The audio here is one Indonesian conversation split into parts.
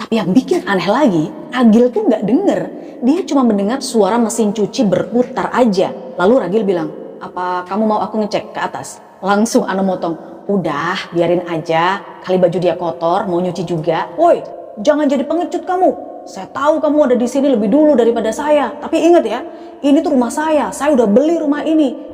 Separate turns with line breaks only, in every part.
Tapi yang bikin aneh lagi, Ragil tuh nggak denger. Dia cuma mendengar suara mesin cuci berputar aja. Lalu Ragil bilang, apa kamu mau aku ngecek ke atas? Langsung Ana motong, udah biarin aja, kali baju dia kotor, mau nyuci juga. Woi, jangan jadi pengecut kamu. Saya tahu kamu ada di sini lebih dulu daripada saya. Tapi ingat ya, ini tuh rumah saya udah beli rumah ini.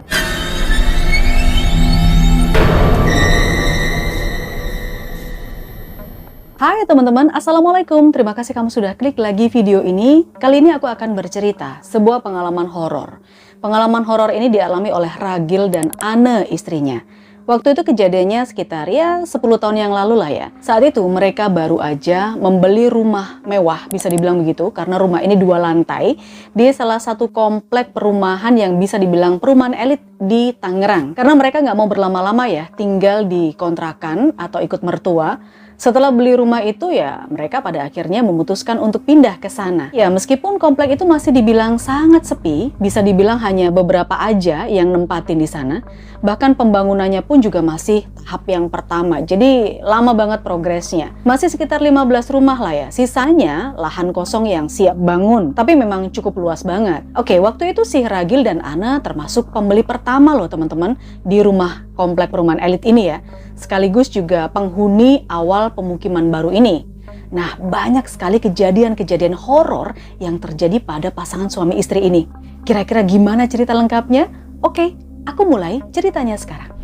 Hai teman-teman, Assalamualaikum. Terima kasih kamu sudah klik lagi video ini. Kali ini aku akan bercerita sebuah pengalaman horor. Pengalaman horor ini dialami oleh Ragil dan Ane istrinya. Waktu itu kejadiannya sekitar 10 tahun yang lalu lah ya. Saat itu mereka baru aja membeli rumah mewah, bisa dibilang begitu, karena rumah ini 2 lantai di salah satu komplek perumahan yang bisa dibilang perumahan elit di Tangerang. Karena mereka nggak mau berlama-lama ya, tinggal di kontrakan atau ikut mertua. Setelah beli rumah itu ya mereka pada akhirnya memutuskan untuk pindah ke sana. Ya meskipun komplek itu masih dibilang sangat sepi, bisa dibilang hanya beberapa aja yang nempatin di sana. Bahkan pembangunannya pun juga masih tahap yang pertama. Jadi lama banget progresnya. Masih sekitar 15 rumah lah ya. Sisanya lahan kosong yang siap bangun. Tapi memang cukup luas banget. Oke, waktu itu si Ragil dan Ana termasuk pembeli pertama loh teman-teman di rumah komplek perumahan elit ini ya. Sekaligus juga penghuni awal pemukiman baru ini. Nah, banyak sekali kejadian-kejadian horor yang terjadi pada pasangan suami istri ini. Kira-kira gimana cerita lengkapnya? Oke, aku mulai ceritanya sekarang.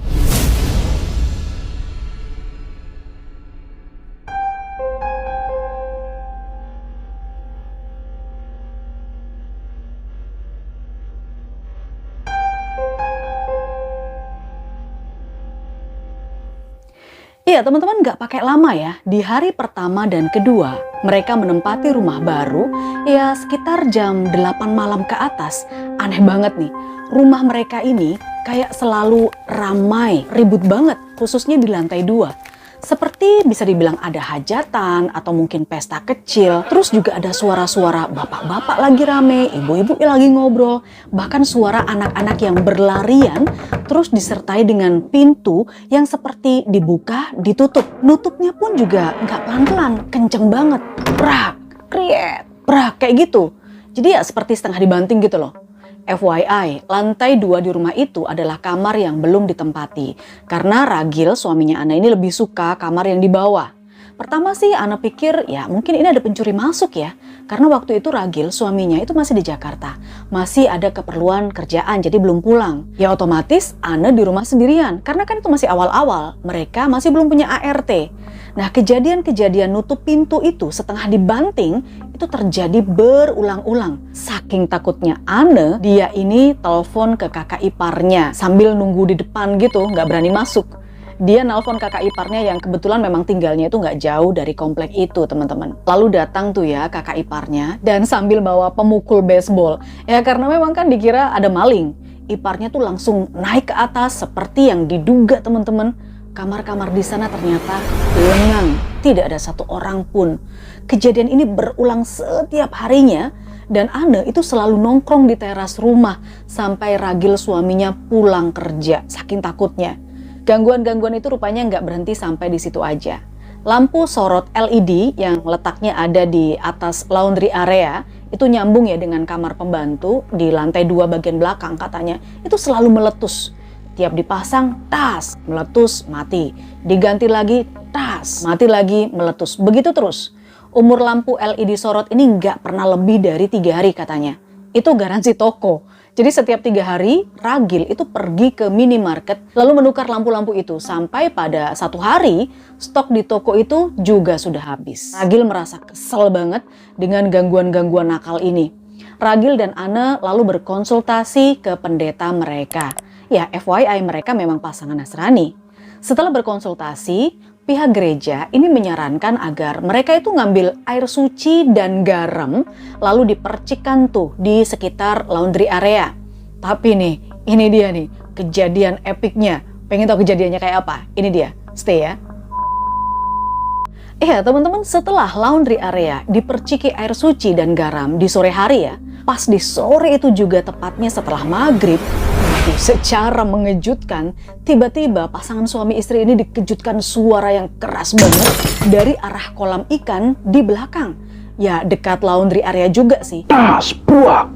Iya teman-teman, nggak pakai lama ya. Di hari pertama dan kedua mereka menempati rumah baru ya sekitar jam 8 malam ke atas. Aneh banget nih, rumah mereka ini kayak selalu ramai, ribut banget, khususnya di lantai 2. Seperti bisa dibilang ada hajatan atau mungkin pesta kecil. Terus juga ada suara-suara bapak-bapak lagi rame, ibu-ibu lagi ngobrol. Bahkan suara anak-anak yang berlarian. Terus disertai dengan pintu yang seperti dibuka, ditutup. Nutupnya pun juga nggak pelan-pelan, kenceng banget. Brak, kriet, brak, kayak gitu. Jadi ya seperti setengah dibanting gitu loh. FYI, lantai 2 di rumah itu adalah kamar yang belum ditempati. Karena Ragil, suaminya Ana ini lebih suka kamar yang di bawah. Pertama sih Ana pikir ya mungkin ini ada pencuri masuk ya. Karena waktu itu Ragil, suaminya itu masih di Jakarta. Masih ada keperluan kerjaan jadi belum pulang. Ya otomatis Ana di rumah sendirian. Karena kan itu masih awal-awal. Mereka masih belum punya ART. Nah kejadian-kejadian nutup pintu itu setengah dibanting itu terjadi berulang-ulang. Saking takutnya Ana, dia ini telepon ke kakak iparnya sambil nunggu di depan gitu, nggak berani masuk. Dia nelpon kakak iparnya yang kebetulan memang tinggalnya itu nggak jauh dari komplek itu teman-teman. Lalu datang tuh ya kakak iparnya dan sambil bawa pemukul baseball. Ya karena memang kan dikira ada maling. Iparnya tuh langsung naik ke atas seperti yang diduga teman-teman. Kamar-kamar di sana ternyata lengang, tidak ada satu orang pun. Kejadian ini berulang setiap harinya dan Ana itu selalu nongkrong di teras rumah sampai Ragil suaminya pulang kerja, saking takutnya. Gangguan-gangguan itu rupanya nggak berhenti sampai di situ aja. Lampu sorot LED yang letaknya ada di atas laundry area itu nyambung ya dengan kamar pembantu di lantai 2 bagian belakang katanya. Itu selalu meletus. Tiap dipasang, tas, meletus, mati. Diganti lagi, tas, mati lagi, meletus. Begitu terus. Umur lampu LED sorot ini nggak pernah lebih dari 3 hari katanya. Itu garansi toko. Jadi setiap 3 hari, Ragil itu pergi ke minimarket lalu menukar lampu-lampu itu. Sampai pada 1 hari, stok di toko itu juga sudah habis. Ragil merasa kesel banget dengan gangguan-gangguan nakal ini. Ragil dan Ana lalu berkonsultasi ke pendeta mereka. Ya FYI mereka memang pasangan Nasrani. Setelah berkonsultasi, pihak gereja ini menyarankan agar mereka itu ngambil air suci dan garam lalu dipercikkan tuh di sekitar laundry area. Tapi nih, ini dia nih kejadian epicnya. Pengen tahu kejadiannya kayak apa? Ini dia, stay ya. Iya teman-teman, setelah laundry area diperciki air suci dan garam di sore hari ya, pas di sore itu juga tepatnya setelah maghrib, Tapi secara mengejutkan, tiba-tiba pasangan suami istri ini dikejutkan suara yang keras banget dari arah kolam ikan di belakang. Ya, dekat laundry area juga sih.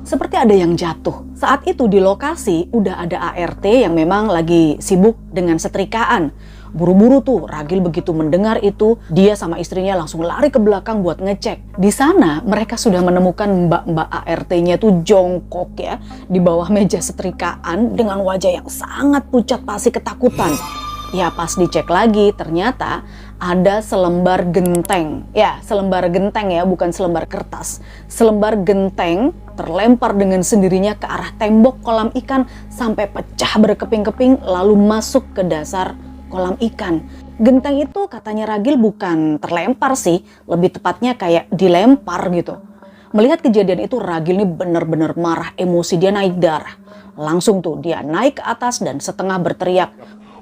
Seperti ada yang jatuh. Saat itu di lokasi udah ada ART yang memang lagi sibuk dengan setrikaan. Buru-buru tuh Ragil begitu mendengar itu, dia sama istrinya langsung lari ke belakang buat ngecek. Di sana mereka sudah menemukan mbak-mbak ART-nya tuh jongkok ya di bawah meja setrikaan dengan wajah yang sangat pucat pasi ketakutan. Ya pas dicek lagi ternyata ada selembar genteng. Ya selembar genteng ya, bukan selembar kertas. Selembar genteng terlempar dengan sendirinya ke arah tembok kolam ikan sampai pecah berkeping-keping lalu masuk ke dasar kolam ikan. Genteng itu katanya Ragil bukan terlempar sih, lebih tepatnya kayak dilempar gitu. Melihat kejadian itu Ragil ini bener-bener marah, emosi dia naik darah. Langsung tuh dia naik ke atas dan setengah berteriak,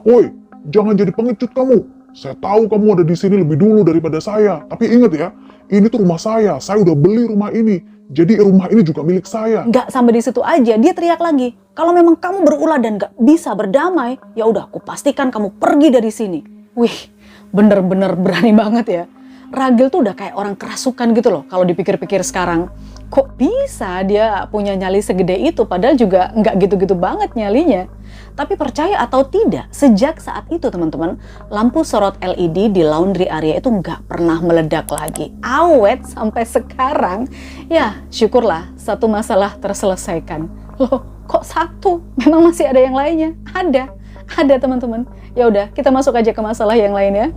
"Woi, jangan jadi pengecut kamu. Saya tahu kamu ada di sini lebih dulu daripada saya. Tapi ingat ya, ini tuh rumah saya. Saya udah beli rumah ini. Jadi rumah ini juga milik saya."
Nggak sampai di situ aja, dia teriak lagi, "Kalau memang kamu berulah dan nggak bisa berdamai, ya udah aku pastikan kamu pergi dari sini." Wih, bener-bener berani banget ya. Ragil tuh udah kayak orang kerasukan gitu loh kalau dipikir-pikir sekarang. Kok bisa dia punya nyali segede itu padahal juga nggak gitu-gitu banget nyalinya. Tapi percaya atau tidak, sejak saat itu teman-teman, lampu sorot LED di laundry area itu nggak pernah meledak lagi. Awet sampai sekarang. Ya syukurlah satu masalah terselesaikan. Loh kok satu? Memang masih ada yang lainnya? Ada teman-teman. Ya udah kita masuk aja ke masalah yang lain ya.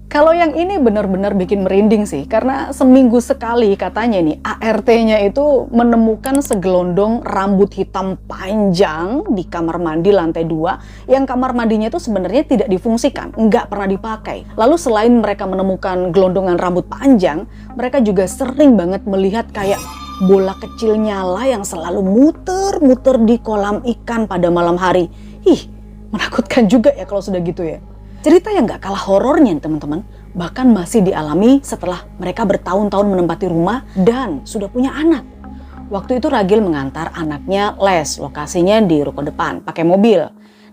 Kalau yang ini benar-benar bikin merinding sih, karena seminggu sekali katanya nih ART-nya itu menemukan segelondong rambut hitam panjang di kamar mandi lantai 2 yang kamar mandinya itu sebenarnya tidak difungsikan, nggak pernah dipakai. Lalu selain mereka menemukan gelondongan rambut panjang, mereka juga sering banget melihat kayak bola kecil nyala yang selalu muter-muter di kolam ikan pada malam hari. Ih, menakutkan juga ya kalau sudah gitu ya. Cerita yang gak kalah horornya teman-teman, bahkan masih dialami setelah mereka bertahun-tahun menempati rumah dan sudah punya anak. Waktu itu Ragil mengantar anaknya les, lokasinya di ruko depan, pakai mobil.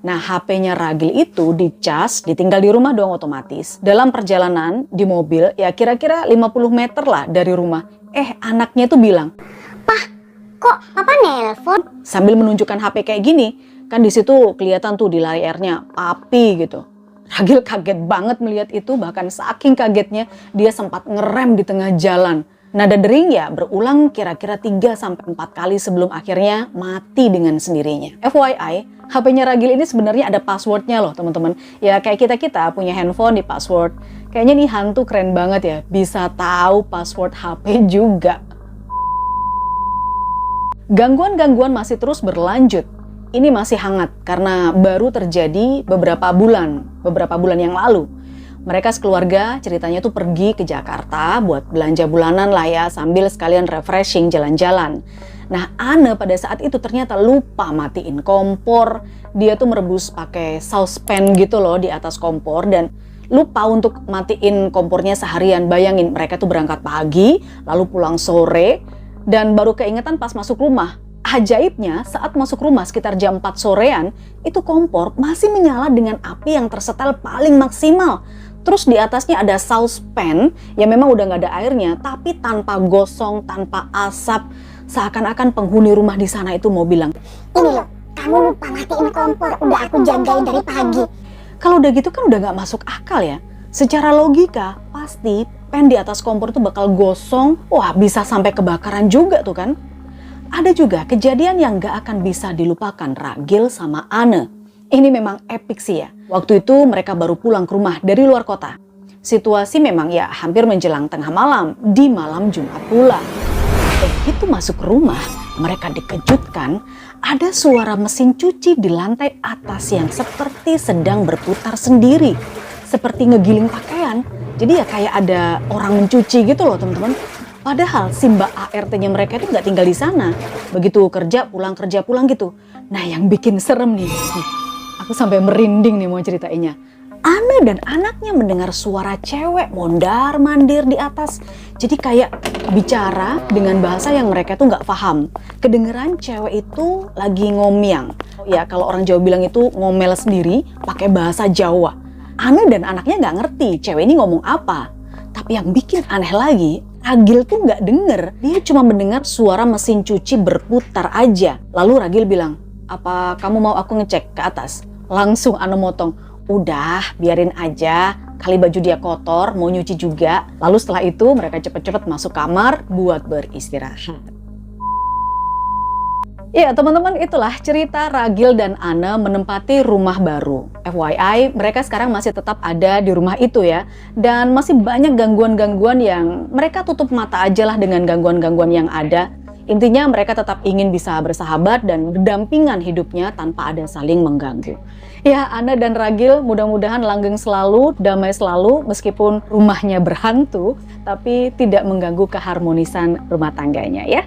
Nah HP-nya Ragil itu dicas, ditinggal di rumah dong otomatis. Dalam perjalanan di mobil ya kira-kira 50 meter lah dari rumah. Anaknya tuh bilang,
"Pah, kok papa nelpon?"
Sambil menunjukkan HP kayak gini, kan di situ kelihatan tuh di layarnya papi gitu. Ragil kaget banget melihat itu, bahkan saking kagetnya dia sempat ngerem di tengah jalan. Nada dering ya berulang kira-kira 3-4 kali sebelum akhirnya mati dengan sendirinya. FYI, HP-nya Ragil ini sebenarnya ada passwordnya loh teman-teman. Ya kayak kita punya handphone di password. Kayaknya nih hantu keren banget ya, bisa tahu password HP juga. Gangguan-gangguan masih terus berlanjut. Ini masih hangat karena baru terjadi beberapa bulan yang lalu. Mereka sekeluarga ceritanya tuh pergi ke Jakarta buat belanja bulanan lah ya, sambil sekalian refreshing jalan-jalan. Nah Ane pada saat itu ternyata lupa matiin kompor. Dia tuh merebus pakai saucepan gitu loh di atas kompor dan lupa untuk matiin kompornya seharian. Bayangin mereka tuh berangkat pagi lalu pulang sore dan baru keingetan pas masuk rumah. Ajaibnya saat masuk rumah sekitar jam 4 sorean, itu kompor masih menyala dengan api yang tersetel paling maksimal. Terus di atasnya ada saucepan yang memang udah nggak ada airnya, tapi tanpa gosong, tanpa asap. Seakan-akan penghuni rumah di sana itu mau bilang,
"Ini loh, kamu lupa matiin kompor, udah aku jagain dari pagi."
Kalau udah gitu kan udah nggak masuk akal ya. Secara logika, pasti pen di atas kompor itu bakal gosong, wah bisa sampai kebakaran juga tuh kan. Ada juga kejadian yang gak akan bisa dilupakan Ragil sama Ane. Ini memang epic sih ya. Waktu itu mereka baru pulang ke rumah dari luar kota. Situasi memang ya hampir menjelang tengah malam, di malam Jumat pula. Begitu masuk ke rumah, mereka dikejutkan ada suara mesin cuci di lantai atas yang seperti sedang berputar sendiri. Seperti ngegiling pakaian. Jadi ya kayak ada orang mencuci gitu loh teman-teman. Padahal si mbak ART-nya mereka itu nggak tinggal di sana. Begitu kerja pulang gitu. Nah yang bikin serem nih, aku sampai merinding nih mau ceritainnya. Ana dan anaknya mendengar suara cewek mondar-mandir di atas. Jadi kayak bicara dengan bahasa yang mereka tuh nggak paham. Kedengeran cewek itu lagi ngomyang. Ya kalau orang Jawa bilang itu ngomel sendiri pakai bahasa Jawa. Ana dan anaknya nggak ngerti cewek ini ngomong apa. Tapi yang bikin aneh lagi, Ragil tuh nggak denger. Dia cuma mendengar suara mesin cuci berputar aja. Lalu Ragil bilang, apa kamu mau aku ngecek ke atas? Langsung Ana motong. Udah, biarin aja. Kali baju dia kotor, mau nyuci juga. Lalu setelah itu mereka cepet-cepet masuk kamar buat beristirahat. Ya teman-teman, itulah cerita Ragil dan Ana menempati rumah baru. FYI, mereka sekarang masih tetap ada di rumah itu ya. Dan masih banyak gangguan-gangguan yang mereka tutup mata aja lah dengan gangguan-gangguan yang ada. Intinya mereka tetap ingin bisa bersahabat dan berdampingan hidupnya tanpa ada saling mengganggu. Ya, Ana dan Ragil mudah-mudahan langgeng selalu, damai selalu, meskipun rumahnya berhantu, tapi tidak mengganggu keharmonisan rumah tangganya ya.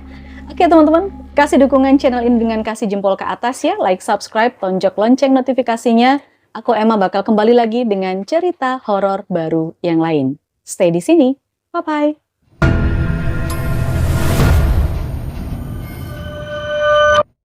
Oke teman-teman, kasih dukungan channel ini dengan kasih jempol ke atas ya, like, subscribe, tonjok lonceng notifikasinya. Aku Emma bakal kembali lagi dengan cerita horor baru yang lain. Stay di sini, bye-bye.